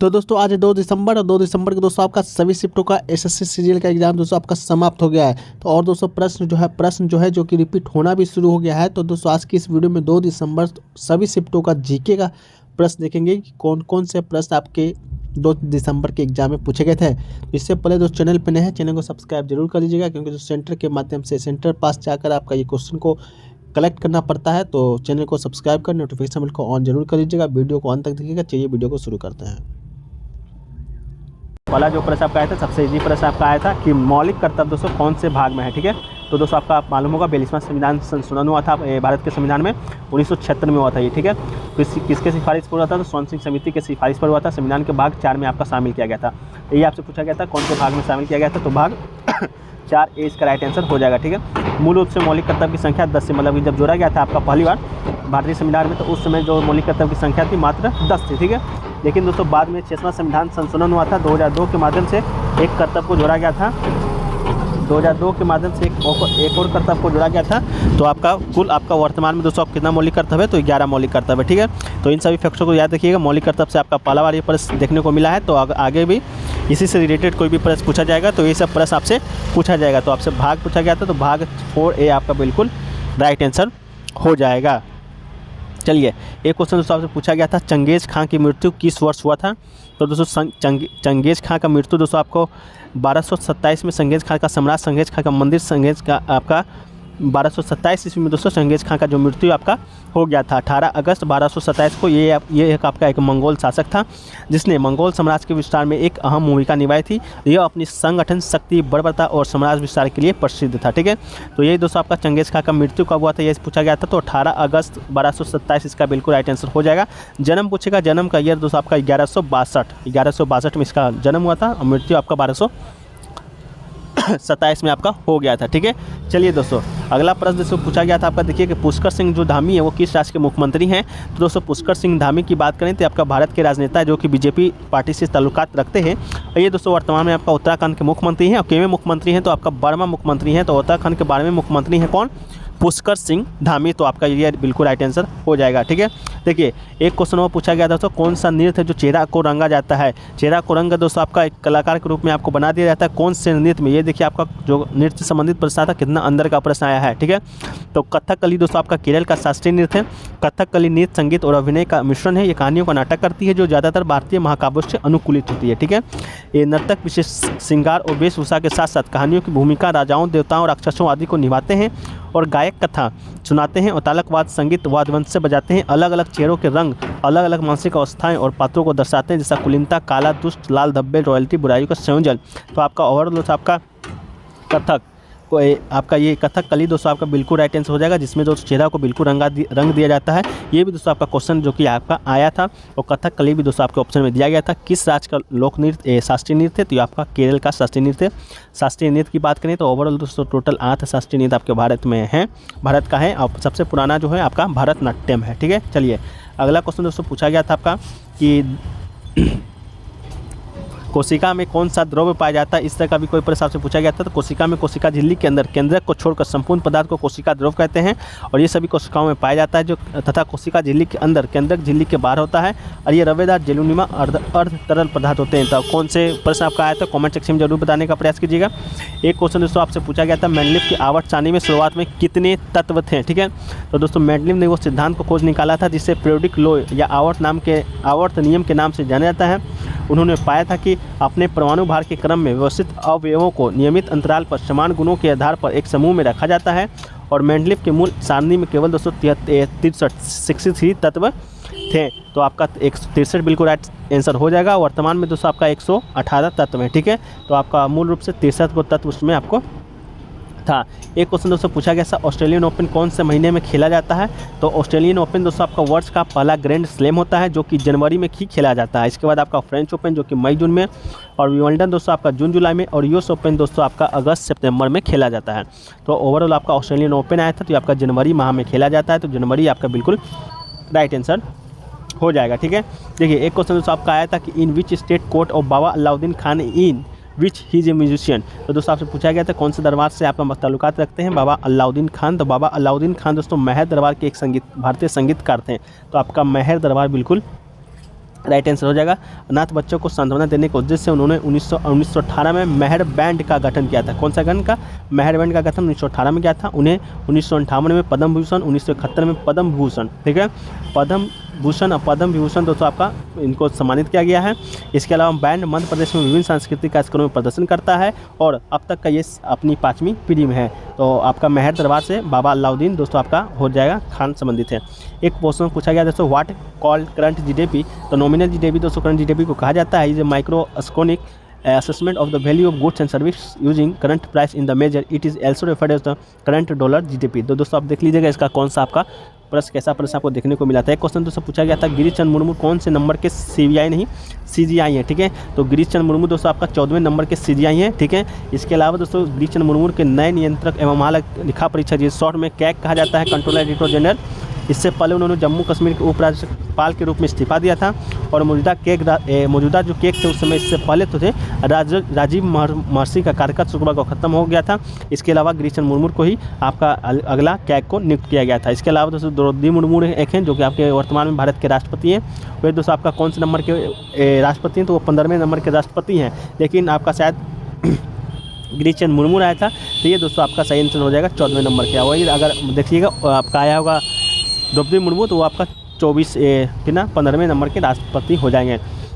तो दोस्तों आज है 2 दिसंबर और 2 दिसंबर को दोस्तों आपका सभी शिफ्टों का एसएससी सीजीएल का एग्जाम दोस्तों आपका समाप्त हो गया है। तो और दोस्तों प्रश्न जो कि रिपीट होना भी शुरू हो गया है। तो दोस्तों आज की इस वीडियो में 2 दिसंबर सभी शिफ्टों का जीके का प्रश्न देखेंगे कि कौन कौन से प्रश्न आपके 2 दिसंबर के एग्जाम में पूछे गए थे। इससे पहले जो चैनल पर नए हैं चैनल को सब्सक्राइब जरूर कर लीजिएगा, क्योंकि जो सेंटर के माध्यम से सेंटर पास जाकर आपका ये क्वेश्चन को कलेक्ट करना पड़ता है। तो चैनल को सब्सक्राइब कर नोटिफिकेशन बेल को ऑन जरूर कर लीजिएगा। वीडियो को अंत तक देखिएगा। चलिए वीडियो को शुरू करते हैं। पहला जो प्रश्न आपका आया था, सबसे इजी प्रश्न आपका आया था कि मौलिक कर्तव्य दोस्तों कौन से भाग में है। ठीक है, तो दोस्तों आपका मालूम होगा 42वां संविधान संशोधन हुआ था भारत के संविधान में 1976 में हुआ था ये। ठीक है, किसके सिफारिश पर हुआ था? तो सोन सिंह समिति के सिफारिश पर हुआ था। संविधान के भाग 4 में आपका शामिल किया गया था। तो ये आपसे पूछा गया था कौन से भाग में शामिल किया गया था, तो भाग 4 ए इसका राइट आंसर हो जाएगा। ठीक है, मूल रूप से मौलिक कर्तव्य की संख्या 10 से, मतलब जब जोड़ा गया था आपका पहली बार भारतीय संविधान में, तो उस समय जो मौलिक कर्तव्य की संख्या थी मात्र 10 थी। ठीक है, लेकिन दोस्तों बाद में 6वां संविधान संशोधन हुआ था 2002 के माध्यम से एक कर्तव्य को जोड़ा गया था। 2002 के माध्यम से एक और कर्तव्य को जोड़ा गया था। तो आपका कुल आपका वर्तमान में दोस्तों कितना मौलिक कर्तव्य है? तो 11 मौलिक कर्तव्य है। ठीक है, तो इन सभी फैक्टर्स को याद रखिएगा। मौलिक कर्तव्य से आपका पहला बार ये प्रश्न देखने को मिला है, तो आगे भी इसी से रिलेटेड कोई भी प्रश्न पूछा जाएगा तो ये सब प्रश्न आपसे पूछा जाएगा। तो आपसे भाग पूछा गया था, तो भाग 4A आपका बिल्कुल राइट आंसर हो जाएगा। चलिए, एक क्वेश्चन दोस्तों आपसे पूछा गया था चंगेज खां की मृत्यु किस वर्ष हुआ था? तो दोस्तों चंगेज खां का मृत्यु दोस्तों आपको 1227 में चंगेज खां का सम्राट चंगेज खां का मंदिर चंगेज का आपका 1227 ईस्वी में दोस्तों चंगेज खां का जो मृत्यु आपका हो गया था। 18 अगस्त 1227 को ये एक आपका एक मंगोल शासक था जिसने मंगोल साम्राज्य के विस्तार में एक अहम भूमिका निभाई थी। यह अपनी संगठन शक्ति बर्बरता और साम्राज्य विस्तार के लिए प्रसिद्ध था। ठीक है, तो यही दोस्तों आपका चंगेज खां का मृत्यु कब हुआ था ये पूछा गया था। तो 18 अगस्त 1227 इसका बिल्कुल राइट आंसर हो जाएगा। जन्म पूछेगा, जन्म का ईयर दोस्तों आपका 1162 में इसका जन्म हुआ था और मृत्यु आपका 1227 में आपका हो गया था। ठीक है, चलिए दोस्तों अगला प्रश्न दोस्तों पूछा गया था आपका, देखिए कि पुष्कर सिंह जो धामी है वो किस राज्य के मुख्यमंत्री हैं? तो दोस्तों पुष्कर सिंह धामी की बात करें तो आपका भारत के राजनेता है जो कि बीजेपी पार्टी से ताल्लुकात रखते हैं। और ये दोस्तों वर्तमान में आपका उत्तराखंड के मुख्यमंत्री हैं। और केवें मुख्यमंत्री हैं? तो आपका 12वां मुख्यमंत्री हैं। तो उत्तराखंड के 12वें मुख्यमंत्री हैं कौन? पुष्कर सिंह धामी। तो आपका ये बिल्कुल राइट आंसर हो जाएगा। ठीक है, देखिए एक क्वेश्चन वो पूछा गया था दोस्तों कौन सा नृत्य है जो चेहरा को रंगा जाता है? चेहरा को रंगा दोस्तों आपका एक कलाकार के रूप में आपको बना दिया जाता है। कौन से नृत्य में? ये देखिए आपका जो नृत्य संबंधित प्रश्न था कितना अंदर का प्रश्न आया है। ठीक है, तो कथकली दोस्तों आपका केरल का शास्त्रीय नृत्य है। कथकली नृत्य संगीत और अभिनय का मिश्रण है। ये कहानियों का नाटक करती है जो ज़्यादातर भारतीय महाकाव्यों से अनुकूलित होती है। ठीक है, ये नर्तक विशेष श्रृंगार और वेशभूषा के साथ साथ कहानियों की भूमिका राजाओं देवताओं राक्षसों आदि को निभाते हैं और गायक कथा सुनाते हैं और तालकवाद संगीत वाद्यवंश से बजाते हैं। अलग अलग चेहरों के रंग अलग अलग मानसिक अवस्थाएं और पात्रों को दर्शाते हैं, जैसा कुलीनता, काला, दुष्ट, लाल धब्बे, रॉयल्टी, बुराई का संयोजन। तो आपका ओवरऑल आपका कथक को आपका ये कथकली दोस्तों आपका बिल्कुल राइट आंसर हो जाएगा, जिसमें दोस्तों चेहरा को बिल्कुल रंग दिया जाता है। ये भी दोस्तों आपका क्वेश्चन जो कि आपका आया था। और कथकली भी दोस्तों आपके ऑप्शन में दिया गया था। किस राज्य का लोक नृत्य शास्त्रीय नृत्य? तो ये आपका केरल का शास्त्रीय नृत्य। शास्त्रीय नृत्य की बात करें तो ओवरऑल दोस्तों टोटल 8 शास्त्रीय नृत्य आपके भारत में हैं, भारत का है। और सबसे पुराना जो है आपका भरतनाट्यम है। ठीक है, चलिए अगला क्वेश्चन दोस्तों पूछा गया था आपका कि कोशिका में कौन सा द्रव्य पाया जाता है? इस तरह का भी कोई प्रश्न आपसे पूछा गया था। तो कोशिका में कोशिका झिल्ली के अंदर केंद्रक को छोड़कर संपूर्ण पदार्थ को कोशिका द्रव्य कहते हैं और ये सभी कोशिकाओं में पाया जाता है जो तथा कोशिका झिल्ली के अंदर केंद्रक झिल्ली के बाहर होता है और ये रवेदार जेलुनिमा अर्ध तरल पदार्थ होते हैं। तो कौन से प्रश्न आपका आया था कॉमेंट सेक्शन में जरूर बताने का प्रयास कीजिएगा। एक क्वेश्चन दोस्तों आपसे पूछा गया था मेंडलीव की आवर्त सारणी में शुरुआत में कितने तत्व थे? ठीक है, तो दोस्तों मेंडलीव ने वो सिद्धांत को खोज निकाला था जिसे पीरियोडिक लॉ या आवर्त नियम के नाम से जाना जाता है। उन्होंने पाया था कि अपने परमाणु भार के क्रम में व्यवस्थित अवयवों को नियमित अंतराल पर समान गुणों के आधार पर एक समूह में रखा जाता है और मेंडलीव के मूल सारणी में केवल दोस्तों 63 तत्व थे। तो आपका 163 बिल्कुल राइट आंसर हो जाएगा। वर्तमान में दोस्तों आपका 118 तत्व है। ठीक है, तो आपका मूल रूप से 63 को तत्व उसमें आपको था। एक क्वेश्चन दोस्तों पूछा गया था ऑस्ट्रेलियन ओपन कौन से महीने में खेला जाता है? तो ऑस्ट्रेलियन ओपन दोस्तों आपका वर्ष का पहला ग्रैंड स्लैम होता है जो कि जनवरी में ही खेला जाता है। इसके बाद आपका फ्रेंच ओपन जो कि मई जून में, और विंबलडन दोस्तों आपका जून जुलाई में, और यूएस ओपन दोस्तों आपका अगस्त सितंबर में खेला जाता है। तो ओवरऑल आपका ऑस्ट्रेलियन ओपन आया था तो आपका जनवरी माह में खेला जाता है। तो जनवरी आपका बिल्कुल राइट आंसर हो जाएगा। ठीक है, देखिए एक क्वेश्चन दोस्तों आपका आया था कि in which state court of Baba Alauddin Khan in which he is a musician? तो दोस्तों आपसे पूछा गया था कौन से दरबार से आपका ताल्लुकात रखते हैं? बाबा अलाउद्दीन खान। तो बाबा अलाउद्दीन खान दोस्तों महर दरबार के एक भारतीय संगीतकार थे। तो आपका महर दरबार बिल्कुल राइट आंसर हो जाएगा। अनाथ बच्चों को सांत्वना देने के उद्देश्य से उन्होंने 1918 में मेहर बैंड का गठन किया था। कौन सा गण का? मेहर बैंड का गठन 1918 में किया था। उन्हें 1958 में पद्म भूषण, 1971 में पद्म भूषण, ठीक है, पद्म भूषण और पद्म विभूषण दोस्तों आपका इनको सम्मानित किया गया है। इसके अलावा बैंड मध्य प्रदेश में विभिन्न सांस्कृतिक कार्यक्रमों में प्रदर्शन करता है और अब तक का ये अपनी 5वीं पीढ़ी में है। तो आपका मेहर दरबार से बाबा अलाउद्दीन दोस्तों आपका हो जाएगा खान संबंधित है। एक क्वेश्चन पूछा गया दोस्तों, व्हाट कॉल्ड करंट जीडीपी? तो नॉमिनल जीडीपी दोस्तों करंट जीडीपी को कहा जाता है। Is a microeconomic assessment of the value of goods and service using current price in the measure. It is also referred as the current dollar GDP। तो दोस्तों आप देख लीजिएगा इसका कौन सा आपका प्रश्न, कैसा प्रश्न आपको देखने को मिला था। एक क्वेश्चन दोस्तों पूछा गया था, गिरीश चंद्र मुर्मू कौन से नंबर के CBI नहीं CGI है, ठीक है। तो गिरीश चंद्र मुर्मू दोस्तों आपका 14वें नंबर के CGI हैं, ठीक है। इसके अलावा दोस्तों गिरीश चंद्र मुर्मू के नए नियंत्रक एवं महालेखा परीक्षक, जिसे शॉर्ट में कैग कहा जाता है, कंट्रोलर एडिटर जनरल। इससे पहले उन्होंने जम्मू कश्मीर के उपराज्यपाल के रूप में इस्तीफा दिया था और मौजूदा जो केक थे उस समय इससे पहले तो थे राजीव महर्षि का कार्यकाल शुक्रवार को खत्म हो गया था। इसके अलावा गिरीश चंद्र मुर्मू को ही आपका अगला कैग को नियुक्त किया गया था। इसके अलावा दोस्तों द्रौपदी मुर्मू एक हैं जो कि आपके वर्तमान में भारत के राष्ट्रपति हैं। वे दोस्तों आपका कौन से नंबर के राष्ट्रपति हैं? तो वो 15वें नंबर के राष्ट्रपति हैं, लेकिन आपका शायद गिरीश चंद्र मुर्मू आया था। तो ये दोस्तों आपका सही आंसर हो जाएगा 14वें नंबर के। वही अगर देखिएगा आपका आया होगा द्रौपदी मुर्मू तो वो आपका 15वें नंबर के राष्ट्रपति हो जाएंगे।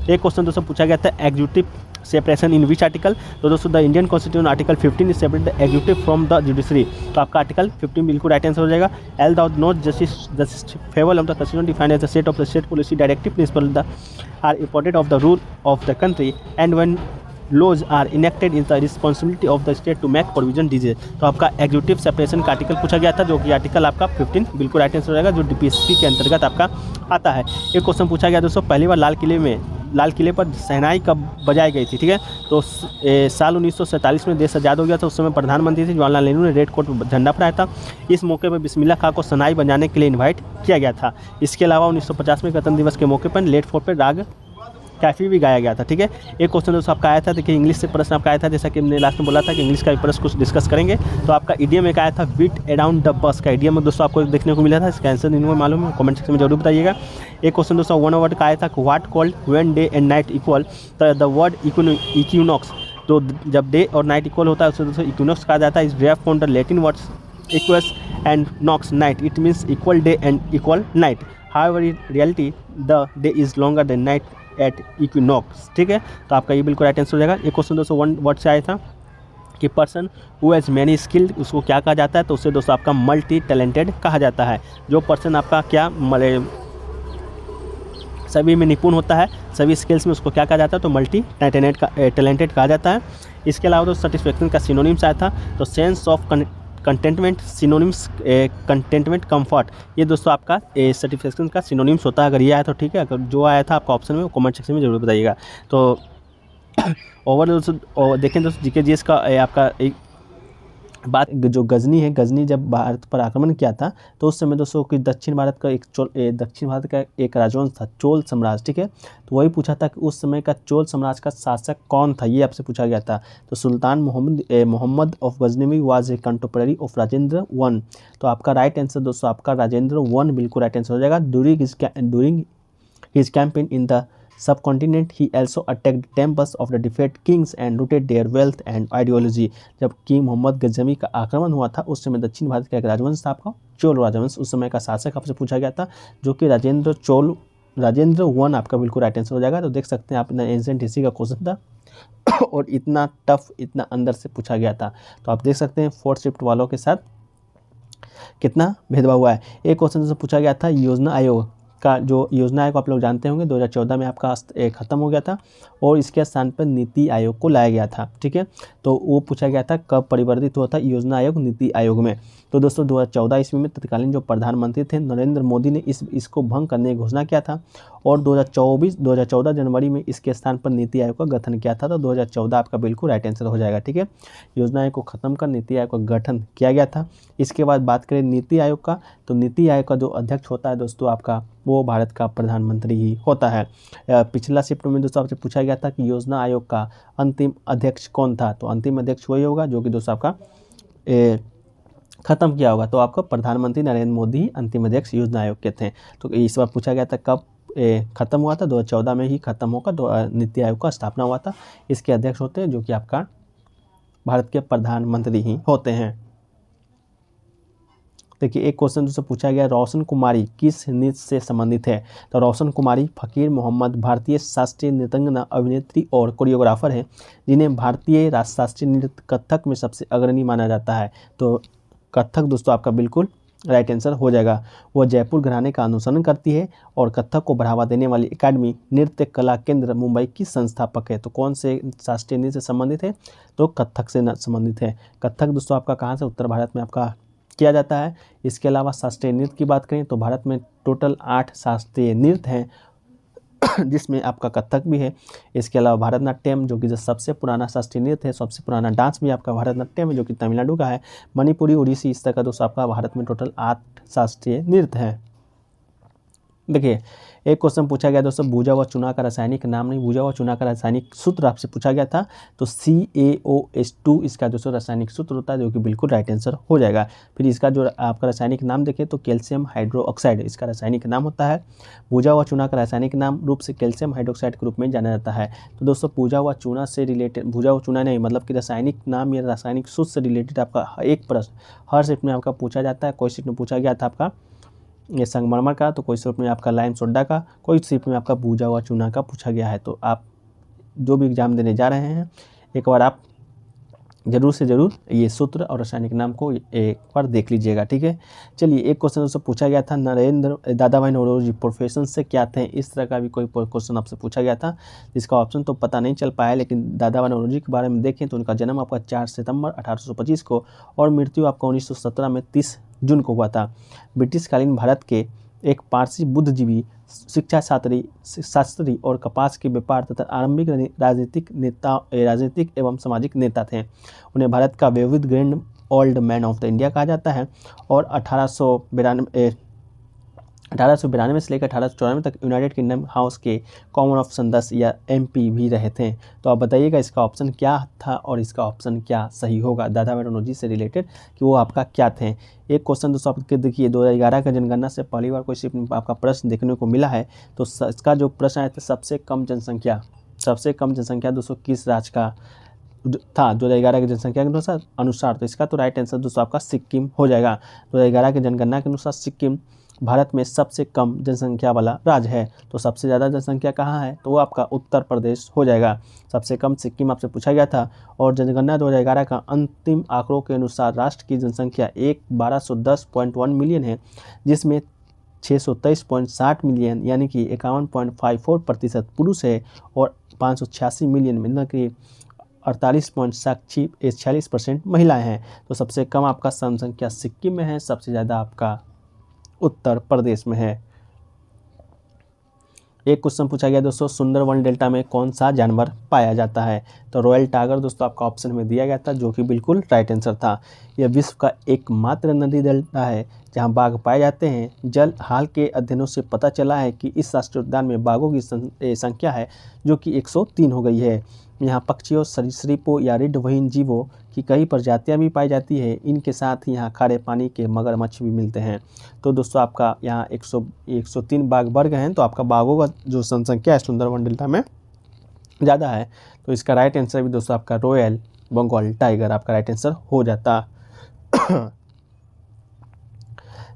एक क्वेश्चन दोस्तों पूछा गया था, executive separation in which article? तो दोस्तों the Indian constitution article 15 is separate the executive from the judiciary. तो आपका आर्टिकल 15 बिल्कुल राइट आंसर हो जाएगा। L the not justice favour of the constitution defined as the set of the state policy directive principle the are important of the rule of the country and when laws are enacted in the responsibility of the state to make provision DJ. तो आपका executive separation का article पूछा गया था, जो कि article आपका 15 बिल्कुल राइट आंसर हो जाएगा, जो DPSP के अंतर्गत आपका आता है। एक क्वेश्चन पूछा गया दोस्तों, पहली बार लाल किले पर शहनाई कब बजाई गई थी, ठीक है। तो साल 1947 में देश आज़ाद हो गया था। उस समय प्रधानमंत्री थे जवाहरलाल नेहरू ने रेड कोट पर झंडा फहराया था। इस मौके पर बिस्मिल्लाह खां को शहनाई बजाने के लिए इन्वाइट किया गया था। इसके अलावा 1950 में गणतंत्र दिवस के मौके पर लेट फोर्ट पर राग कैफी भी गाया गया था, ठीक है। एक क्वेश्चन दोस्तों आपका आया था, देखिए इंग्लिश से प्रश्न आपका आया था, जैसा कि हमने लास्ट में बोला था कि इंग्लिश का भी प्रश्न कुछ डिस्कस करेंगे। तो आपका इडियम एक आया था, बीट अराउंड द बस का इडियम दोस्तों आपको देखने को मिला था। इसका आंसर इनको मालूम है, कमेंट सेक्शन में जरूर बताइएगा। एक क्वेश्चन दोस्तों वन वर्ड का आया था, what called when day and night equal? तो द वर्ड इक्विनॉक्स, तो जब डे और नाइट इक्वल होता है उसे दोस्तों इक्विनॉक्स कहा जाता है। Is derive from the Latin words aequus and nox night, it means equal day and equal night. However in reality the day is longer than night at equinox, ठीक है। तो आपका ये बिल्कुल राइट आंसर हो जाएगा। एक क्वेश्चन दोस्तों वन वर्ड से आया था कि person who has many skilled, उसको क्या कहा जाता है? तो उससे दोस्तों आपका मल्टी टैलेंटेड कहा जाता है। जो पर्सन आपका क्या सभी में निपुण होता है, सभी स्किल्स में, उसको क्या कहा जाता है? तो मल्टी टैलेंटेड कहा जाता है। इसके अलावा दोस्तों सेटिस्फैक्शन का सिनोनिम्स आया था, तो sense of contentment, synonyms contentment, comfort, ये दोस्तों आपका सेटिस्फैक्शन का सिनोनिम्स होता है। अगर ये आया तो ठीक है, अगर जो आया था आपका ऑप्शन में वो कमेंट सेक्शन में जरूर बताइएगा। तो ओवरऑल दोस्तों देखें दोस्तों जीके जीएस का आपका एक बात, जो गजनी है, गजनी जब भारत पर आक्रमण किया था तो उस समय दोस्तों कि दक्षिण भारत का एक राजवंश था, चोल साम्राज्य, ठीक है। तो वही पूछा था कि उस समय का चोल साम्राज्य का शासक कौन था, ये आपसे पूछा गया था। तो Sultan Mohammad of Ghaznavi was a contemporary of Rajendra one. तो आपका राइट आंसर दोस्तों आपका राजेंद्र वन बिल्कुल राइट आंसर हो जाएगा। During his campaign in the subcontinent he also attacked temples of the defeated kings and looted their wealth and ideology। जब king Mohammad Ghaznavi का आक्रमण हुआ था उस समय दक्षिण भारत का एक राजवंश था आपका चोल राजवंश, उस समय का शासक आपसे पूछा गया था जो कि राजेंद्र वन आपका बिल्कुल राइट आंसर हो जाएगा। तो देख सकते हैं आप एंशिएंट हिस्ट्री का क्वेश्चन था और इतना टफ, इतना अंदर से पूछा गया था। तो आप देख सकते हैं 4th शिफ्ट वालों के साथ कितना भेदभाव हुआ है। एक क्वेश्चन से पूछा गया था योजना आयोग का, जो योजना आयोग आप लोग जानते होंगे 2014 में आपका ख़त्म हो गया था और इसके स्थान पर नीति आयोग को लाया गया था, ठीक है। तो वो पूछा गया था कब परिवर्तित हुआ था योजना आयोग नीति आयोग में। तो दोस्तों 2014 ईस्वी में तत्कालीन जो प्रधानमंत्री थे नरेंद्र मोदी ने इसको भंग करने की घोषणा किया था और 2014 जनवरी में इसके स्थान पर नीति आयोग का गठन किया था। तो 2014 आपका बिल्कुल राइट आंसर हो जाएगा, ठीक है। योजना आयोग को ख़त्म कर नीति आयोग का गठन किया गया था। इसके बाद बात करें नीति आयोग का, तो नीति आयोग का जो अध्यक्ष होता है दोस्तों आपका वो भारत का प्रधानमंत्री ही होता है। पिछला शिफ्ट में दोस्तों आपसे पूछा गया था कि योजना आयोग का अंतिम अध्यक्ष कौन था, तो अंतिम अध्यक्ष वही होगा जो कि दोस्तों आपका ख़त्म किया होगा। तो आपका प्रधानमंत्री नरेंद्र मोदी अंतिम अध्यक्ष योजना आयोग के थे। तो इस बार पूछा गया था कब ख़त्म हुआ था, 2014 में ही ख़त्म होकर नीति आयोग का स्थापना हुआ था। इसके अध्यक्ष होते हैं जो कि आपका भारत के प्रधानमंत्री ही होते हैं। देखिए एक क्वेश्चन दोस्तों पूछा गया, रोशन कुमारी किस नृत्य से संबंधित है? तो रोशन कुमारी फ़कीर मोहम्मद भारतीय शास्त्रीय नृत्यांगना, अभिनेत्री और कोरियोग्राफर हैं जिन्हें भारतीय शास्त्रीय नृत्य कथक में सबसे अग्रणी माना जाता है। तो कथक दोस्तों आपका बिल्कुल राइट आंसर हो जाएगा। वह जयपुर घराने का अनुसरण करती है और कथक को बढ़ावा देने वाली एकेडमी नृत्य कला केंद्र मुंबई की संस्थापक है। तो कौन से शास्त्रीय नृत्य से संबंधित है? तो कथक से संबंधित है। कथक दोस्तों आपका कहाँ से उत्तर भारत में आपका किया जाता है। इसके अलावा शास्त्रीय नृत्य की बात करें तो भारत में टोटल 8 शास्त्रीय नृत्य हैं जिसमें आपका कथक भी है। इसके अलावा भारतनाट्यम जो कि जो सबसे पुराना शास्त्रीय नृत्य है, सबसे पुराना डांस भी आपका भारतनाट्यम है जो कि तमिलनाडु का है। मणिपुरी, उड़ीसी, इस तरह का दोस्तों आपका भारत में टोटल 8 शास्त्रीय नृत्य हैं। देखिए एक क्वेश्चन पूछा गया दोस्तों, भूजा व चूना का रासायनिक नाम नहीं, भूजा व चूना का रासायनिक सूत्र आपसे पूछा गया था। तो CaOH2 इसका दोस्तों रासायनिक सूत्र होता है जो कि बिल्कुल राइट आंसर हो जाएगा। फिर इसका जो आपका रासायनिक नाम देखें तो कैल्शियम हाइड्रोक्साइड इसका रासायनिक नाम होता है। भूजा व चूना का रासायनिक नाम रूप से कैल्शियम हाइड्रोक्साइड के रूप में जाना जाता है। तो दोस्तों भूजा व चूना से रिलेटेड, भूजा व चूना नहीं मतलब कि रासायनिक नाम या रासायनिक सूत्र से रिलेटेड आपका एक प्रश्न हर शिफ्ट में आपका पूछा जाता है। कोई शिफ्ट में पूछा गया था आपका ये संगमरमर का, तो कोई शिफ्ट में आपका लाइम सोडा का, कोई शिफ्ट में आपका भूजा हुआ चूना का पूछा गया है। तो आप जो भी एग्जाम देने जा रहे हैं एक बार आप जरूर से जरूर ये सूत्र और रासायनिक नाम को एक बार देख लीजिएगा, ठीक है। चलिए एक क्वेश्चन दोस्तों पूछा गया था, नरेंद्र दादाभाई नौरोजी प्रोफेशन से क्या थे? इस तरह का भी कोई क्वेश्चन आपसे पूछा गया था जिसका ऑप्शन तो पता नहीं चल पाया, लेकिन दादाभाई नौरोजी के बारे में देखें तो उनका जन्म आपका 4 सितंबर 1825 को और मृत्यु आपका 1917 में 30 जून को हुआ था। ब्रिटिशकालीन भारत के एक पारसी बुद्धिजीवी, शिक्षा शास्त्री और कपास के व्यापार तथा आरंभिक राजनीतिक एवं सामाजिक नेता थे। उन्हें भारत का विविध grand old man of the India कहा जाता है और 1892 से लेकर 1894 तक यूनाइटेड किंगडम हाउस के कॉमन सदस्य या MP भी रहे थे। तो आप बताइएगा इसका ऑप्शन क्या था और इसका ऑप्शन क्या सही होगा दादाभाई नौरोजी से रिलेटेड कि वो आपका क्या थे। एक क्वेश्चन दोस्तों आपके देखिए 2011 का जनगणना से पहली बार कोई सिर्फ आपका प्रश्न देखने को मिला है। तो इसका जो प्रश्न आया था सबसे कम जनसंख्या दोस्तों किस राज्य का था 2011 की जनसंख्या के अनुसार? तो इसका तो राइट आंसर दोस्तों आपका सिक्किम हो जाएगा। 2011 की जनगणना के अनुसार सिक्किम भारत में सबसे कम जनसंख्या वाला राज्य है। तो सबसे ज़्यादा जनसंख्या कहाँ है? तो वो आपका उत्तर प्रदेश हो जाएगा। सबसे कम सिक्किम आपसे पूछा गया था। और जनगणना 2011 का अंतिम आंकड़ों के अनुसार राष्ट्र की जनसंख्या 1210.1 मिलियन है, जिसमें 623.60 मिलियन यानी कि 51.54% पुरुष है और 586 मिलियन मतलब कि 48.46% महिलाएं हैं। तो सबसे कम आपका जनसंख्या सिक्किम में है, सबसे ज़्यादा आपका उत्तर प्रदेश में है। एक क्वेश्चन पूछा गया दोस्तों, सुंदरवन डेल्टा में कौन सा जानवर पाया जाता है? तो रॉयल टाइगर दोस्तों आपका ऑप्शन में दिया गया था जो कि बिल्कुल राइट आंसर था। यह विश्व का एकमात्र नदी डेल्टा है जहां बाघ पाए जाते हैं। हाल के अध्ययनों से पता चला है कि इस राष्ट्रीय उद्यान में बाघों की संख्या है जो कि 103 हो गई है। यहाँ पक्षियों, सरीसृपों या रीढ़-वहीन जीवों की कई प्रजातियां भी पाई जाती है। इनके साथ ही यहाँ खारे पानी के मगरमच्छ भी मिलते हैं। तो दोस्तों आपका यहाँ 103 बाघ वर्ग हैं। तो आपका बाघों का जो जनसंख्या है सुंदरवन डेल्टा में ज़्यादा है। तो इसका राइट आंसर भी दोस्तों आपका रॉयल बंगाल टाइगर आपका राइट आंसर हो जाता।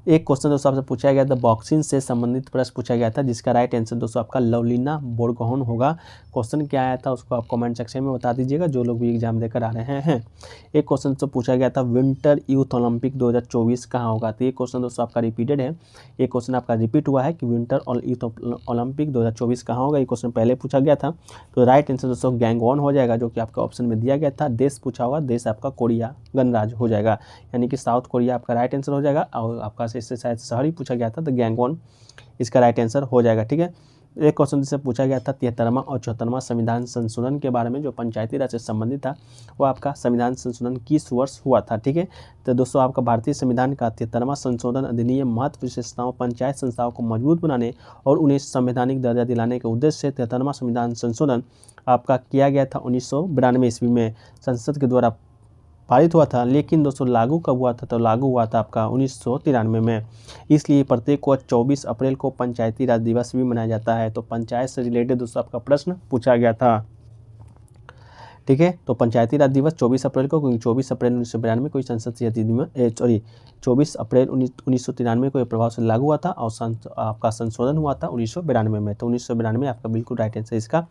एक क्वेश्चन दोस्तों आपसे पूछा गया था, बॉक्सिंग से संबंधित प्रश्न पूछा गया था जिसका राइट आंसर दोस्तों आपका लवलीना बोरगोहेन होगा। क्वेश्चन क्या आया था उसको आप कमेंट सेक्शन में बता दीजिएगा जो लोग भी एग्जाम देकर आ रहे हैं। एक क्वेश्चन तो पूछा गया था, विंटर यूथ ओलंपिक 2024 कहाँ होगा? तो ये क्वेश्चन दोस्तों आपका रिपीटेड है। ये क्वेश्चन आपका रिपीट हुआ है कि विंटर यूथ ओलंपिक 2024 कहाँ होगा। ये क्वेश्चन पहले पूछा गया था। तो राइट आंसर दोस्तों गैंगवॉन हो जाएगा जो कि आपका ऑप्शन में दिया गया था। देश पूछा होगा, देश आपका कोरिया गणराज्य हो जाएगा यानी कि साउथ कोरिया आपका राइट आंसर हो जाएगा। और आपका इससे शायद शहर ही पूछा गया था तो गैंगवॉन इसका राइट आंसर हो जाएगा, ठीक है। एक क्वेश्चन जिससे पूछा गया था 73वां और 74वां संविधान संशोधन के बारे में जो पंचायती राज से संबंधित था, वो आपका संविधान संशोधन किस वर्ष हुआ था, ठीक है। तो दोस्तों आपका भारतीय संविधान का 73वां संशोधन अधिनियम महत्व विशेषताओं पंचायत संस्थाओं को मजबूत बनाने और उन्हें संवैधानिक दर्जा दिलाने के उद्देश्य से 73वां संविधान संशोधन आपका किया गया था 1992 ईस्वी में संसद के द्वारा पारित हुआ था, लेकिन दोस्तों लागू कब हुआ था? तो लागू हुआ था आपका 1993 में। इसलिए प्रत्येक वर्ष 24 अप्रैल को पंचायती राज दिवस भी मनाया जाता है। तो पंचायत से रिलेटेड दोस्तों आपका प्रश्न पूछा गया था, ठीक है। तो पंचायती राज दिवस 24 अप्रैल को, क्योंकि 24 अप्रैल 1992 को संसद से 24 अप्रैल 1993 को यह प्रभाव से लागू हुआ था और आपका संशोधन हुआ था 1992 में। तो 1992 आपका बिल्कुल राइट आंसर इसका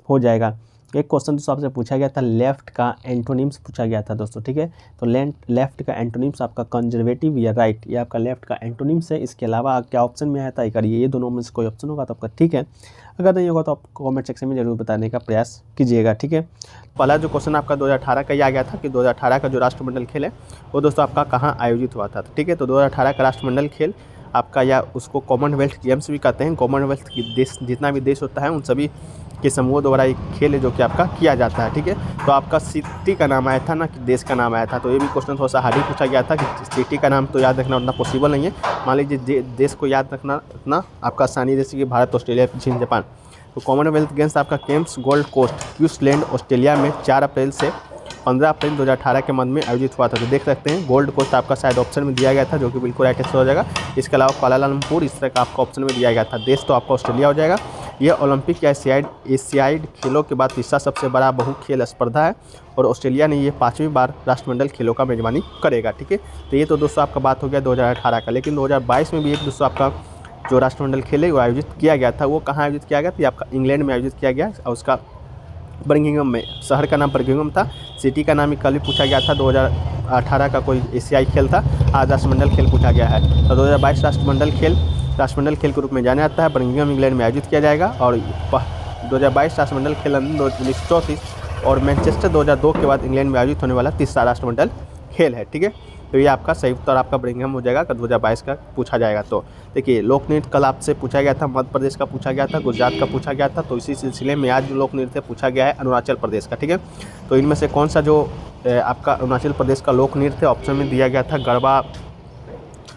हो जाएगा। एक क्वेश्चन दोस्तों आपसे पूछा गया था, लेफ्ट का एंटोनिम्स पूछा गया था दोस्तों, ठीक है। तो लेफ्ट का एंटोनिम्स आपका कंजर्वेटिव या राइट, ये आपका लेफ्ट का एंटोनिम्स है। इसके अलावा क्या ऑप्शन में आया था, करिए, ये दोनों में से कोई ऑप्शन होगा तो आपका ठीक है, अगर नहीं होगा तो आप कमेंट सेक्शन में जरूर बताने का प्रयास कीजिएगा, ठीक है। पहला जो क्वेश्चन आपका 2018 का ही आ गया था कि 2018 का जो राष्ट्रमंडल खेल है वो दोस्तों आपका कहाँ आयोजित हुआ था, ठीक है। तो 2018 का राष्ट्रमंडल खेल आपका, या उसको कॉमनवेल्थ गेम्स भी कहते हैं, कॉमनवेल्थ की देश जितना भी देश होता है उन सभी के समूह द्वारा एक खेल है जो कि आपका किया जाता है, ठीक है। तो आपका सिटी का नाम आया था ना कि देश का नाम आया था, तो ये भी क्वेश्चन थोड़ा सा हार्ड ही पूछा गया था कि सिटी का नाम तो याद रखना उतना पॉसिबल नहीं है। मान लीजिए देश को याद रखना उतना आपका आसानी, जैसे कि भारत, ऑस्ट्रेलिया, चीन, जापान। तो कॉमनवेल्थ गेम्स आपका games Gold Coast Queensland Australia में 4 अप्रैल से 15 अप्रैल 2018 के मध्य में आयोजित हुआ था। तो देख सकते हैं गोल्ड कोस्ट आपका शायद ऑप्शन में दिया गया था, जो कि बिल्कुल राइट आंसर हो जाएगा। इसके अलावा कुआलालंपुर इस तरह का आपका ऑप्शन में दिया गया था। देश तो आपका ऑस्ट्रेलिया हो जाएगा। यह ओलंपिक या एशियाड खेलों के बाद तीसरा सबसे बड़ा बहु खेल स्पर्धा है और ऑस्ट्रेलिया ने ये 5वीं बार राष्ट्रमंडल खेलों का मेजबानी करेगा, ठीक है। तो ये तो दोस्तों आपका बात हो गया 2018 का। लेकिन 2022 में भी एक दोस्तों आपका जो राष्ट्रमंडल खेल है वो आयोजित किया गया था। वो कहाँ आयोजित किया गया था? आपका इंग्लैंड में आयोजित किया गया और उसका बर्मिंघम में, शहर का नाम बर्मिंघम था। सिटी का नाम कल ही पूछा गया था, 2018 का कोई एशियाई खेल था, आज राष्ट्रमंडल खेल पूछा गया है। तो 2022 राष्ट्रमंडल खेल के रूप में जाना जाता है, बर्मिंघम इंग्लैंड में आयोजित किया जाएगा। और 2022 राष्ट्रमंडल खेल 1934 और मैनचेस्टर 2002 के बाद इंग्लैंड में आयोजित होने वाला तीसरा राष्ट्रमंडल खेल है, ठीक है। तो ये आपका सही उत्तर आपका बर्मिंघम हो जाएगा, 2022 का पूछा जाएगा। तो देखिए लोक नृत्य कल आपसे पूछा गया था, मध्य प्रदेश का पूछा गया था, गुजरात का पूछा गया था। तो इसी सिलसिले में आज जो लोक नृत्य पूछा गया है अरुणाचल प्रदेश का, ठीक है। तो इनमें से कौन सा जो आपका अरुणाचल प्रदेश का लोक नृत्य ऑप्शन में दिया गया था, गरबा,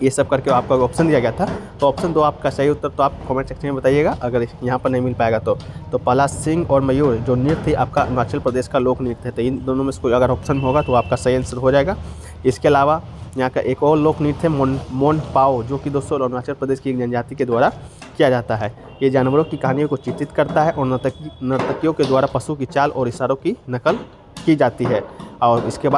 ये सब करके आपका ऑप्शन दिया गया था। तो ऑप्शन 2 आपका सही उत्तर, तो आप कमेंट सेक्शन में बताइएगा अगर यहाँ पर नहीं मिल पाएगा तो पहला सिंह और मयूर जो नृत्य आपका अरुणाचल प्रदेश का लोक नृत्य है। तो इन दोनों में से कोई अगर ऑप्शन होगा तो आपका सही आंसर हो जाएगा। इसके अलावा यहाँ का एक और लोक नृत्य है मोन पाओ, जो कि दोस्तों अरुणाचल प्रदेश की एक जनजाति के द्वारा किया जाता है। ये जानवरों की कहानियों को चित्रित करता है और नर्तकियों के द्वारा पशु की चाल और इशारों की नकल की जाती है। और इसके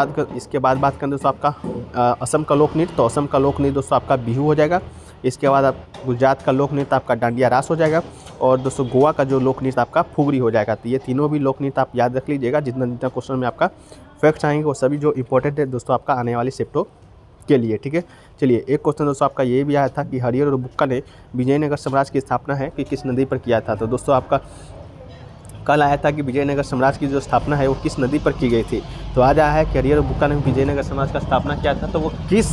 बाद बात करें दोस्तों आपका असम का लोक नृत्य। तो असम का लोक नृत्य दोस्तों आपका बिहू हो जाएगा। इसके बाद आप गुजरात का लोक नृत्य आपका डांडिया रास हो जाएगा। और दोस्तों गोवा का जो लोक नृत्य आपका फुगड़ी हो जाएगा। तो ये तीनों भी लोक नृत्य आप याद रख लीजिएगा। जितना क्वेश्चन में आपका फैक्ट्स आएंगे वो सभी जो इंपॉर्टेंट है दोस्तों आपका आने वाली शिफ्टों के लिए, ठीक है। चलिए एक क्वेश्चन दोस्तों आपका ये भी आया था कि हरिहर और बुक्का ने विजयनगर साम्राज्य की स्थापना है कि किस नदी पर किया था। तो दोस्तों आपका कल आया था कि विजयनगर साम्राज्य की जो स्थापना है वो किस नदी पर की गई थी। तो आज आया है कि हरिहर और बुक्का ने विजयनगर साम्राज्य का स्थापना किया था, तो वो किस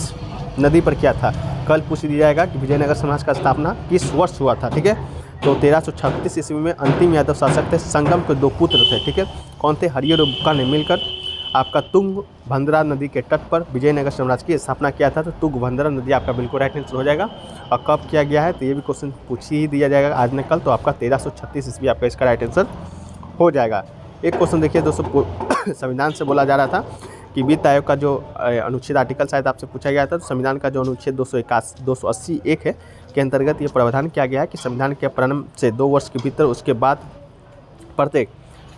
नदी पर किया था। कल पूछ दिया जाएगा कि विजयनगर साम्राज्य का स्थापना किस वर्ष हुआ था, ठीक है। तो 1336 ईस्वी में अंतिम यादव शासक थे, संगम के 2 पुत्र थे, ठीक है। कौन थे? हरिहर और बुक्का ने मिलकर आपका तुंगभद्रा नदी के तट पर विजयनगर साम्राज्य की स्थापना किया था। तो तुंगभद्रा नदी आपका बिल्कुल राइट आंसर हो जाएगा। और कब किया गया है तो ये भी क्वेश्चन पूछ ही दिया जाएगा आज न कल। तो आपका 1336 ईस्वी आपका इसका राइट आंसर हो जाएगा। एक क्वेश्चन देखिए दोस्तों, संविधान से बोला जा रहा था कि वित्त आयोग का जो अनुच्छेद आर्टिकल शायद आपसे पूछा गया था। तो संविधान का जो अनुच्छेद 281 है के अंतर्गत ये प्रावधान किया गया है कि संविधान के प्रारंभ से 2 वर्ष के भीतर उसके बाद प्रत्येक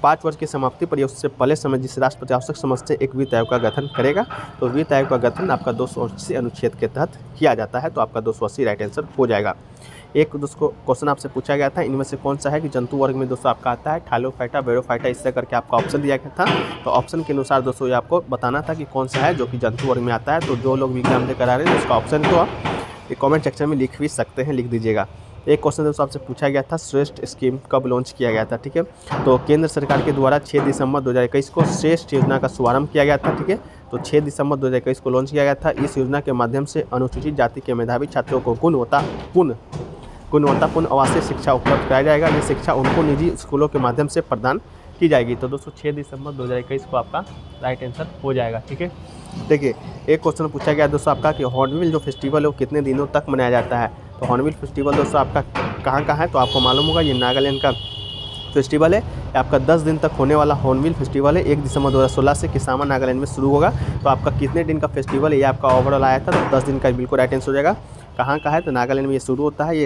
5 वर्ष की समाप्ति पर या उससे पहले समय जिस राष्ट्रपति आवश्यक समझते एक वित्त आयोग का गठन करेगा। तो वित्त आयोग का गठन आपका 280 अनुच्छेद के तहत किया जाता है। तो आपका 280 राइट आंसर हो जाएगा। एक दोस्तों क्वेश्चन आपसे पूछा गया था, इनमें से कौन सा है कि जंतु वर्ग में दोस्तों आपका आता है थालोफाइटा, बेरोफाइटा, इस तरह करके आपका ऑप्शन दिया गया था। तो ऑप्शन के अनुसार दोस्तों ये आपको बताना था कि कौन सा है जो कि जंतु वर्ग में आता है। तो जो लोग एग्जाम देकर आ रहे हैं उसका ऑप्शन तो आप कमेंट सेक्शन में लिख भी सकते हैं, लिख दीजिएगा। एक क्वेश्चन दोस्तों आपसे पूछा गया था, श्रेष्ठ स्कीम कब लॉन्च किया गया था, ठीक है। तो केंद्र सरकार के द्वारा 6 दिसंबर 2021 को श्रेष्ठ योजना का शुभारंभ किया गया था, ठीक है। तो 6 दिसंबर 2021 को लॉन्च किया गया था। इस योजना के माध्यम से अनुसूचित जाति के मेधावी छात्रों को गुणवत्तापूर्ण आवासीय शिक्षा उपलब्ध कराया जाएगा। ये शिक्षा उनको निजी स्कूलों के माध्यम से प्रदान की जाएगी। तो दोस्तों 6 दिसंबर 2021 को आपका राइट आंसर हो जाएगा, ठीक है। देखिए एक क्वेश्चन पूछा गया दोस्तों आपका कि हॉर्नबिल जो फेस्टिवल है वो कितने दिनों तक मनाया जाता है। तो हॉर्नबिल फेस्टिवल दोस्तों आपका कहाँ है तो आपको मालूम होगा, ये नागालैंड का फेस्टिवल है। ये आपका 10 दिन तक होने वाला हॉर्नबिल फेस्टिवल है। 1 दिसंबर 2016 से किसामा नागालैंड में शुरू होगा। तो आपका कितने दिन का फेस्टिवल है ये आपका ओवरऑल आया था, तो 10 दिन का बिल्कुल राइट आंसर हो जाएगा। कहाँ का है, तो नागालैंड में ये शुरू होता है।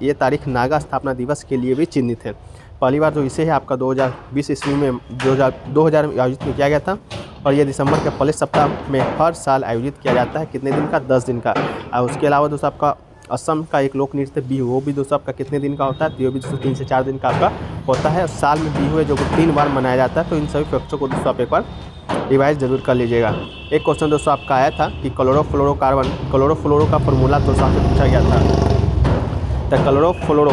ये तारीख नागा स्थापना दिवस के लिए भी चिन्हित है। पहली बार जो इसे है आपका 2020 ईस्वी में 2000 में आयोजित किया गया था, और ये दिसंबर के पहले सप्ताह में हर साल आयोजित किया जाता है। कितने दिन का, 10 दिन का। और उसके अलावा दोस्तों आपका असम का एक लोक नृत्य बिहू, वो भी दोस्तों आपका कितने दिन का होता है, तो ये भी दोस्तों 3 से 4 दिन का आपका होता है। और साल में बिहू है जो कि 3 बार मनाया जाता है। तो इन सभी फैक्टर्स को दोस्तों आप एक बार रिवाइज जरूर कर लीजिएगा। एक क्वेश्चन दोस्तों आपका आया था कि क्लोरोफ्लोरो का फॉर्मूला दोस्तों आपसे पूछा गया था। तो क्लोरोफ्लोरो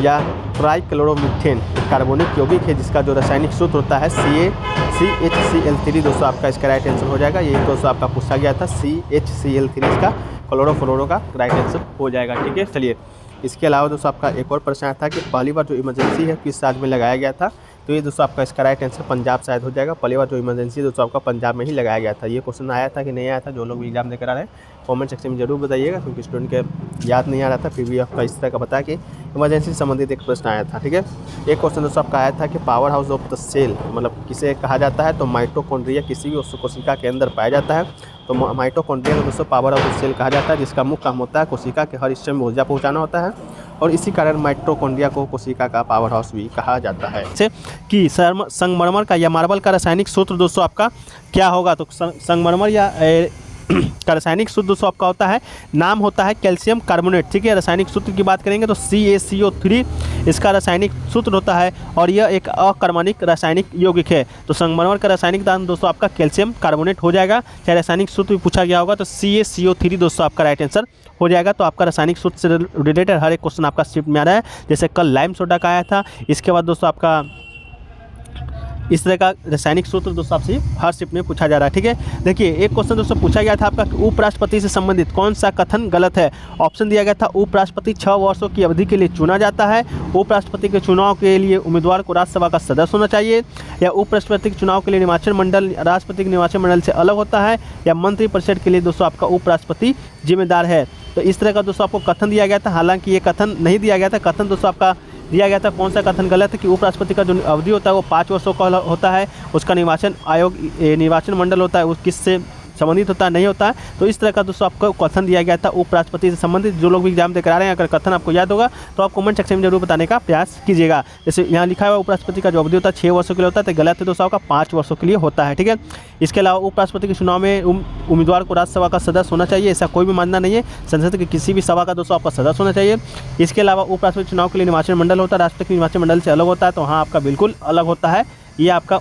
या ट्राइक्लोरोमीथेन कार्बोनिक यौगिक है जिसका जो रासायनिक सूत्र होता है CHCl3 दोस्तों आपका इसका राइट आंसर हो जाएगा। ये दोस्तों आपका पूछा गया था, CHCl3 इसका क्लोरोफ्लोरो का राइट आंसर हो जाएगा। ठीक है, चलिए इसके अलावा दोस्तों आपका एक और प्रश्न आया था कि पहली बार जो इमरजेंसी है किस राज्य में लगाया गया था, तो ये दोस्तों आपका इसका राइट आंसर पंजाब शायद हो जाएगा। पहली बार जो इमरजेंसी दोस्तों आपका पंजाब में ही लगाया गया था। ये क्वेश्चन आया था कि नहीं आया था, जो लोग भी एग्जाम देकर आ रहे हैं कमेंट सेक्शन में जरूर बताइएगा, क्योंकि स्टूडेंट के याद नहीं आ रहा था, फिर भी आपका इस तरह का बताया कि इमरजेंसी से संबंधित एक प्रश्न आया था। ठीक है, एक क्वेश्चन दोस्तों आपका आया था कि power house of the cell मतलब किसे कहा जाता है, तो माइटोकॉन्ड्रिया किसी भी कोशिका के अंदर पाया जाता है। तो माइटोकॉन्ड्रिया को दोस्तों पावर हाउस ऑफ सेल कहा जाता है, जिसका मुख्य काम होता है कोशिका के हर हिस्से में ऊर्जा पहुँचाना होता है, और इसी कारण माइटोकॉन्ड्रिया को कोशिका का पावर हाउस भी कहा जाता है। जैसे कि संगमरमर का या मार्बल का रासायनिक सूत्र दोस्तों आपका क्या होगा, तो संगमरमर या का रासायनिक सूत्र दोस्तों आपका होता है, नाम होता है कैल्शियम कार्बोनेट। ठीक है, रासायनिक सूत्र की बात करेंगे तो CaCO3 इसका रासायनिक सूत्र होता है, और यह एक अकर्मणिक रासायनिक यौगिक है। तो संगमरमर का रासायनिक नाम दोस्तों आपका कैल्शियम कार्बोनेट हो जाएगा। चाहे रासायनिक सूत्र भी पूछा गया होगा तो CaCO3 दोस्तों आपका राइट आंसर हो जाएगा। तो आपका रासायनिक सूत्र से रिलेटेड हर एक क्वेश्चन आपका शिफ्ट में आ रहा है। जैसे कल लाइम सोडा का आया था, इसके बाद दोस्तों आपका इस तरह का रासायनिक सूत्र दोस्तों आपसे हर शिफ्ट में पूछा जा रहा है। ठीक है, देखिए एक क्वेश्चन दोस्तों पूछा गया था आपका, उपराष्ट्रपति से संबंधित कौन सा कथन गलत है। ऑप्शन दिया गया था, उपराष्ट्रपति 6 वर्षों की अवधि के लिए चुना जाता है, उपराष्ट्रपति के चुनाव के लिए उम्मीदवार को राज्यसभा का सदस्य होना चाहिए, या उपराष्ट्रपति के चुनाव के लिए निर्वाचन मंडल राष्ट्रपति के निर्वाचन मंडल से अलग होता है, या मंत्रिपरिषद के लिए दोस्तों आपका उपराष्ट्रपति जिम्मेदार है। तो इस तरह का दोस्तों आपको कथन दिया गया था, हालांकि ये कथन नहीं दिया गया था। कथन दोस्तों आपका दिया गया था, कौन सा कथन गलत है कि उपराष्ट्रपति का जो अवधि होता है वो 5 वर्षों का होता है, उसका निर्वाचन आयोग निर्वाचन मंडल होता है वो किससे संबंधित होता है, नहीं होता है। तो इस तरह का दोस्तों आपको कथन दिया गया था उपराष्ट्रपति से संबंधित। जो लोग भी एग्जाम देकर आ रहे हैं, अगर कथन आपको याद होगा तो आप कमेंट सेक्शन में जरूर बताने का प्रयास कीजिएगा। जैसे यहाँ लिखा हुआ उपराष्ट्रपति का जो अवधि होता है 6 वर्षों के लिए होता है, तो गलत है दोस्तों आपका 5 वर्षों के लिए होता है। ठीक है, इसके अलावा उपराष्ट्रपति के चुनाव में उम्मीदवार को राज्यसभा का सदस्य होना चाहिए, ऐसा कोई भी मानना नहीं है। संसद की किसी भी सभा का दोस्तों आपका सदस्य होना चाहिए। इसके अलावा उपराष्ट्रपति चुनाव के लिए निर्वाचन मंडल होता है, राष्ट्रपति निर्वाचन मंडल से अलग होता है, तो हाँ आपका बिल्कुल अलग होता है ये आपका।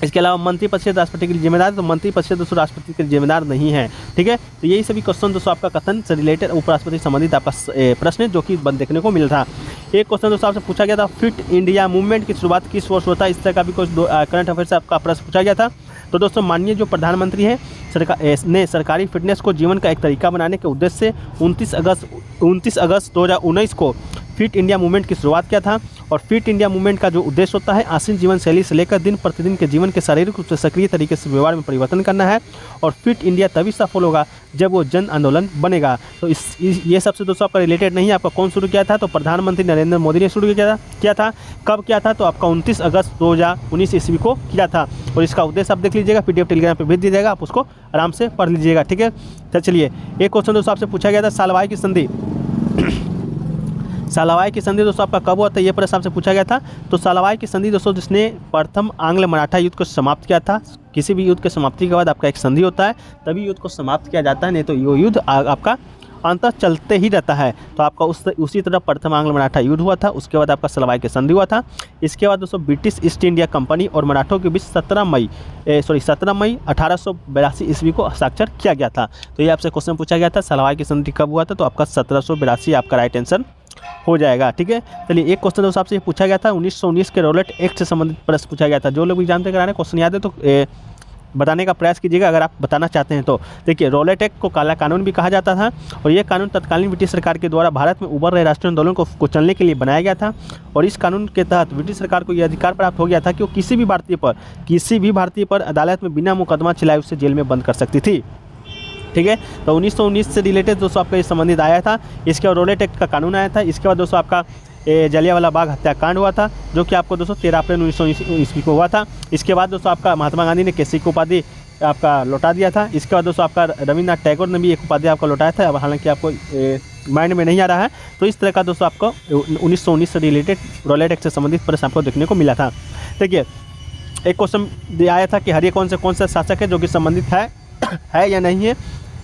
इसके अलावा मंत्रिपरिषद राष्ट्रपति के लिए जिम्मेदार, तो मंत्रिपरिषद दोस्तों राष्ट्रपति के लिए जिम्मेदार नहीं है। ठीक है, तो यही सभी क्वेश्चन दोस्तों आपका कथन से रिलेटेड उपराष्ट्रपति से संबंधित आपका प्रश्न है जो कि देखने को मिल रहा। एक क्वेश्चन दोस्तों आपसे पूछा गया था, फिट इंडिया मूवमेंट की शुरुआत किस वर्ष होता है, इस तरह का भी कुछ करंट अफेयर से आपका प्रश्न पूछा गया था। तो दोस्तों माननीय जो प्रधानमंत्री हैं ने सरकारी फिटनेस को जीवन का एक तरीका बनाने के उद्देश्य से 29 अगस्त 2019 को फिट इंडिया मूवमेंट की शुरुआत किया था। और फिट इंडिया मूवमेंट का जो उद्देश्य होता है आसीन जीवन शैली से लेकर दिन प्रतिदिन के जीवन के शारीरिक रूप से सक्रिय तरीके से व्यवहार में परिवर्तन करना है। और फिट इंडिया तभी सफल होगा जब वो जन आंदोलन बनेगा। तो ये सबसे दोस्तों आपका रिलेटेड नहीं है। आपका कौन शुरू किया था, तो प्रधानमंत्री नरेंद्र मोदी ने शुरू किया था। कब किया था, तो आपका 29 अगस्त 2019 ईस्वी को किया था। और इसका उद्देश्य आप देख लीजिएगा, PDF टेलीग्राम पर भेज दीजिएगा, आप उसको आराम से पढ़ लीजिएगा। ठीक है, तो चलिए एक क्वेश्चन दोस्तों आपसे पूछा गया था, सालवाई की संधि दोस्तों आपका कब हुआ था, ये प्रश्न आपसे पूछा गया था। तो सालवाई की संधि दोस्तों जिसने प्रथम आंग्ल मराठा युद्ध को समाप्त किया था। किसी भी युद्ध के समाप्ति के बाद आपका एक संधि होता है, तभी युद्ध को समाप्त किया जाता है, नहीं तो ये युद्ध आपका अंतर चलते ही रहता है। तो आपका उसी तरह प्रथम आंग्ल मराठा युद्ध हुआ था, उसके बाद आपका सालवाई की संधि हुआ था। इसके बाद दोस्तों ब्रिटिश ईस्ट इंडिया कंपनी और मराठों के बीच 17 मई 1882 ईस्वी को हस्ताक्षर किया गया था। तो ये आपसे क्वेश्चन पूछा गया था, सालवाई की संधि कब हुआ था, तो आपका 1782 आपका राइट आंसर हो जाएगा। ठीक है, चलिए एक क्वेश्चन दोस्तों आपसे पूछा गया था 1919 के रोलेट एक्ट से संबंधित प्रश्न पूछा गया था। जो लोग एग्जाम देकर आ रहे हैं क्वेश्चन याद है तो बताने का प्रयास कीजिएगा अगर आप बताना चाहते हैं तो। देखिए रोलेट एक्ट को काला कानून भी कहा जाता था, और ये कानून तत्कालीन ब्रिटिश सरकार के द्वारा भारत में उभर रहे राष्ट्रीय आंदोलन को कुचलने के लिए बनाया गया था। और इस कानून के तहत ब्रिटिश सरकार को यह अधिकार प्राप्त हो गया था कि वो किसी भी भारतीय पर अदालत में बिना मुकदमा चलाए उसे जेल में बंद कर सकती थी। ठीक है, तो 1919 से रिलेटेड दोस्तों आपका ये संबंधित आया था। इसके बाद रोलेट एक्ट का कानून आया था। इसके बाद दोस्तों आपका जलियांवाला बाग हत्याकांड हुआ था, जो कि आपको दोस्तों 13 अप्रैल 1919 ईस्वी को हुआ था। इसके बाद दोस्तों आपका महात्मा गांधी ने केसरी की उपाधि आपका लौटा दिया था। इसके बाद दोस्तों आपका रविन्द्रनाथ टैगोर ने भी एक उपाधि आपको लौटाया था, अब हालांकि आपको माइंड में नहीं आ रहा है। तो इस तरह का दोस्तों आपको 1919 से रिलेटेड रॉलेट एक्ट से संबंधित प्रश्न आपको देखने को मिला था। देखिए एक क्वेश्चन आया था कि हरियकवंश से कौन सा शासक है जो कि संबंधित है या नहीं है,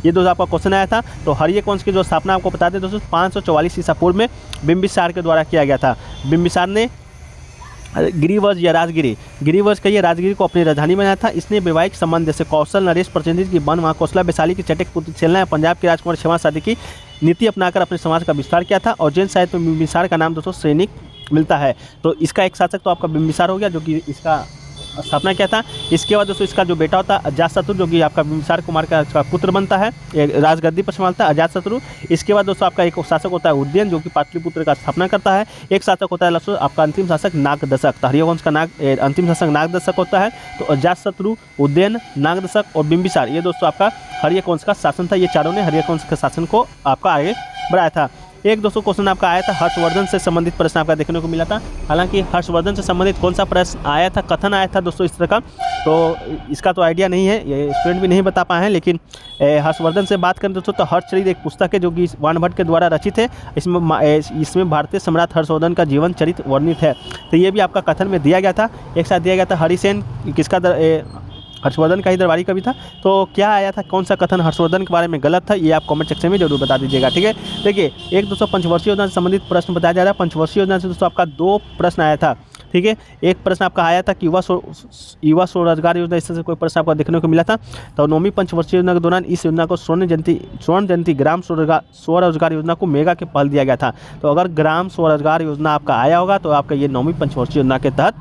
ये दोस्तों आपका क्वेश्चन आया था। तो हरियकवंश की जो स्थापना आपको बता दें दोस्तों 544 ईसा पूर्व में बिंबिसार के द्वारा किया गया था। बिंबिसार ने गिरिवंश या गिरिवंश कहिए राजगिरी को अपनी राजधानी बनाया था। इसने वैवाहिक संबंध जैसे कौशल नरेश प्रचंडित की बन कौशला वैशाली की चटक पुत्री छेलना या पंजाब की राजकुमार क्षमा शादी की नीति अपनाकर अपने समाज का विस्तार किया था। और जैन साहित्य में बिंबिसार का नाम दोस्तों सैनिक मिलता है। तो इसका एक शासक तो आपका बिंबिसार हो गया जो कि इसका स्थापना किया था। इसके बाद दोस्तों इसका जो बेटा होता है अजातशत्रु, जो कि आपका बिंबिसार कुमार का पुत्र बनता है, राजगद्दी पर संभालता है अजातशत्रु। इसके बाद दोस्तों आपका एक शासक होता है उदयन, जो कि पाटलिपुत्र का स्थापना करता है। एक शासक होता है आपका अंतिम शासक नागदशक। तो हरिवंश का अंतिम शासक नागदशक होता है। तो अजातशत्रु, उदयन, नागदशक और बिंबिसार, ये दोस्तों आपका हरिवंश का शासन था। ये चारों ने हरिवंश के शासन को आपका आगे बढ़ाया था। एक दोस्तों क्वेश्चन आपका आया था हर्षवर्धन से संबंधित प्रश्न आपका देखने को मिला था। हालांकि हर्षवर्धन से संबंधित कौन सा प्रश्न आया था, कथन आया था दोस्तों इस तरह का, तो इसका तो आइडिया नहीं है, ये स्टूडेंट भी नहीं बता पाए हैं। लेकिन हर्षवर्धन से बात करें दोस्तों तो हर्षचरित एक पुस्तक है जो कि वान भट्ट के द्वारा रचित है। इसमें भारतीय सम्राट हर्षवर्धन का जीवन चरित्र वर्णित है। तो ये भी आपका कथन में दिया गया था। एक साथ दिया गया था हरिसेन, किसका हर्षवर्धन का ही दरबारी कवि था। तो क्या आया था, कौन सा कथन हर्षवर्धन के बारे में गलत था, ये आप कमेंट सेक्शन में जरूर बता दीजिएगा। ठीक है, देखिए एक दोस्तों पंचवर्षीय योजना से संबंधित प्रश्न बताया जा रहा है। पंचवर्षीय योजना से दोस्तों आपका 2 प्रश्न आया था। ठीक है, एक प्रश्न आपका आया था कि युवा स्वरोजगार योजना, इससे कोई प्रश्न आपको देखने को मिला था। तो 9वीं पंचवर्षीय योजना के दौरान इस योजना को स्वर्ण जयंती ग्राम स्वरोजगार योजना को मेगा के पहल दिया गया था। तो अगर ग्राम स्वरोजगार योजना आपका आया होगा तो आपका ये 9वीं पंचवर्षीय योजना के तहत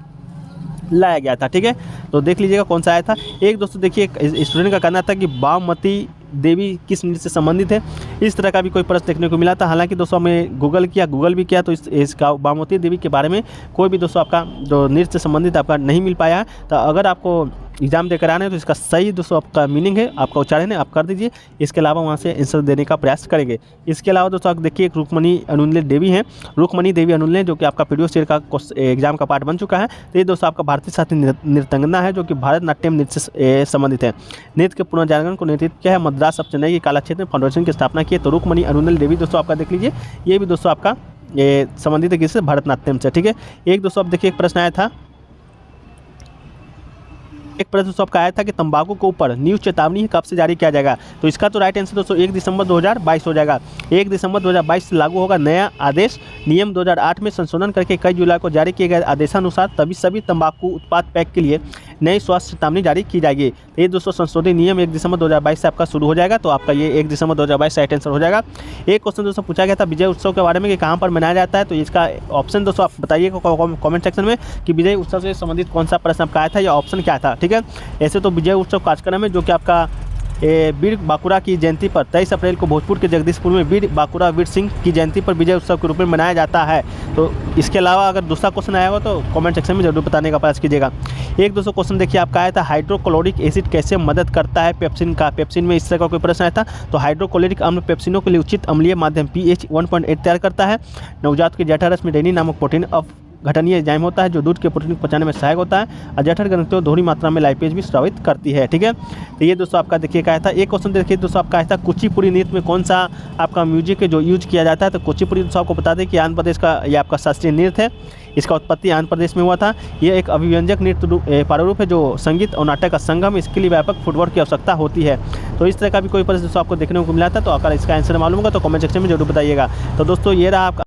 लाया गया था। ठीक है, तो देख लीजिएगा कौन सा आया था। एक दोस्तों देखिए स्टूडेंट का कहना था कि बामती देवी किस नृत्य से संबंधित है, इस तरह का भी कोई प्रश्न देखने को मिला था। हालांकि दोस्तों हमें गूगल भी किया तो इसका बामती देवी के बारे में कोई भी दोस्तों आपका जो नृत्य से संबंधित आपका नहीं मिल पाया है। तो अगर आपको एग्जाम देकर आना है तो इसका सही दोस्तों आपका मीनिंग है, आपका उच्चारण है, आप कर दीजिए। इसके अलावा वहाँ से आंसर देने का प्रयास करेंगे। इसके अलावा दोस्तों आप देखिए एक रुक्मणी अनुल्ले देवी हैं, रुक्मणी देवी अनुल्ले, जो कि आपका प्रीवियस ईयर का एग्जाम का पार्ट बन चुका है। तो ये दोस्तों आपका भारतीय शास्त्रीय नृत्यंगना है जो कि भारतनाट्यम नृत्य से संबंधित है। नृत्य के पुनर्जागरण को नेतृत्व किया है मद्रास अब चेन्नई के काला क्षेत्र में फाउंडेशन की स्थापना की है। तो रुक्मणी अनुल्ले देवी दोस्तों आपका देख लीजिए, ये भी दोस्तों आपका ये संबंधित है किससे, भारतनाट्यम से। ठीक है, एक दोस्तों आप देखिए एक प्रश्न आया था, एक प्रश्न दोस्तों आपका आया था कि तंबाकू के ऊपर न्यूज़ चेतावनी कब से जारी किया जाएगा। तो इसका तो राइट आंसर दोस्तों 1 दिसंबर 2022 हो जाएगा। 1 दिसंबर 2022 से लागू होगा नया आदेश। नियम 2008 में संशोधन करके 21 जुलाई को जारी किए गए आदेशानुसार तभी सभी तंबाकू उत्पाद पैक के लिए नई स्वास्थ्य चेतावनी जारी की जाएगी। तो ये दोस्तों संशोधित नियम 1 दिसंबर 2022 से आपका शुरू हो जाएगा। तो आपका ये 1 दिसंबर 2022 राइट आंसर हो जाएगा। एक क्वेश्चन दोस्तों पूछा गया था विजय उत्सव के बारे में कि कहाँ पर मनाया जाता है। तो इसका ऑप्शन दोस्तों आप बताइएगा कमेंट सेक्शन में कि विजय उत्सव से संबंधित कौन सा प्रश्न आपका आया था या ऑप्शन क्या था। ठीक है, ऐसे तो विजय उत्सव कार्यक्रम है जो कि आपका वीर बांकुरा की जयंती पर 23 अप्रैल को भोजपुर के जगदीशपुर में वीर बांकुरा वीर सिंह की जयंती पर विजय उत्सव के रूप में मनाया जाता है। तो इसके अलावा अगर दूसरा क्वेश्चन आया हो तो कमेंट सेक्शन में जरूर बताने का प्रयास कीजिएगा। एक दोस्तों क्वेश्चन देखिए आपका आया था हाइड्रोक्लोरिक एसिड कैसे मदद करता है पेप्सिन का। पेप्सिन में इस तरह का कोई प्रश्न आया था। तो हाइड्रोक्लोरिक अम्ल पेप्सिनों के लिए उचित अम्लीय माध्यम pH 1.8 तैयार करता है। नवजात के जठररस में डेनी नामक प्रोटीन घटनीय एंजाइम होता है जो दूध के प्रोटीन को पचाने में सहायक होता है। और जठर ग्रंथियों दोहरी मात्रा में लाइपेज भी स्रावित करती है। ठीक है, तो ये दोस्तों आपका देखिए क्या था। एक क्वेश्चन देखिए दोस्तों आपका आया था कुचिपुड़ी नृत्य में कौन सा आपका म्यूजिक है जो यूज किया जाता है। तो कुचिपुड़ी दोस्तों आपको बता दें कि आंध्र प्रदेश का ये आपका शास्त्रीय नृत्य है। इसका उत्पत्ति आंध्र प्रदेश में हुआ था। ये एक अभिव्यंजक नृत्य प्रारूप है जो संगीत और नाटक का संगम, इसके लिए व्यापक फुटवर्क की आवश्यकता होती है। तो इस तरह का भी कोई प्रश्न दोस्तों आपको देखने को मिला था। तो अगर इसका आंसर मालूम होगा तो कमेंट सेक्शन में जरूर बताइएगा। तो दोस्तों ये रहा आपका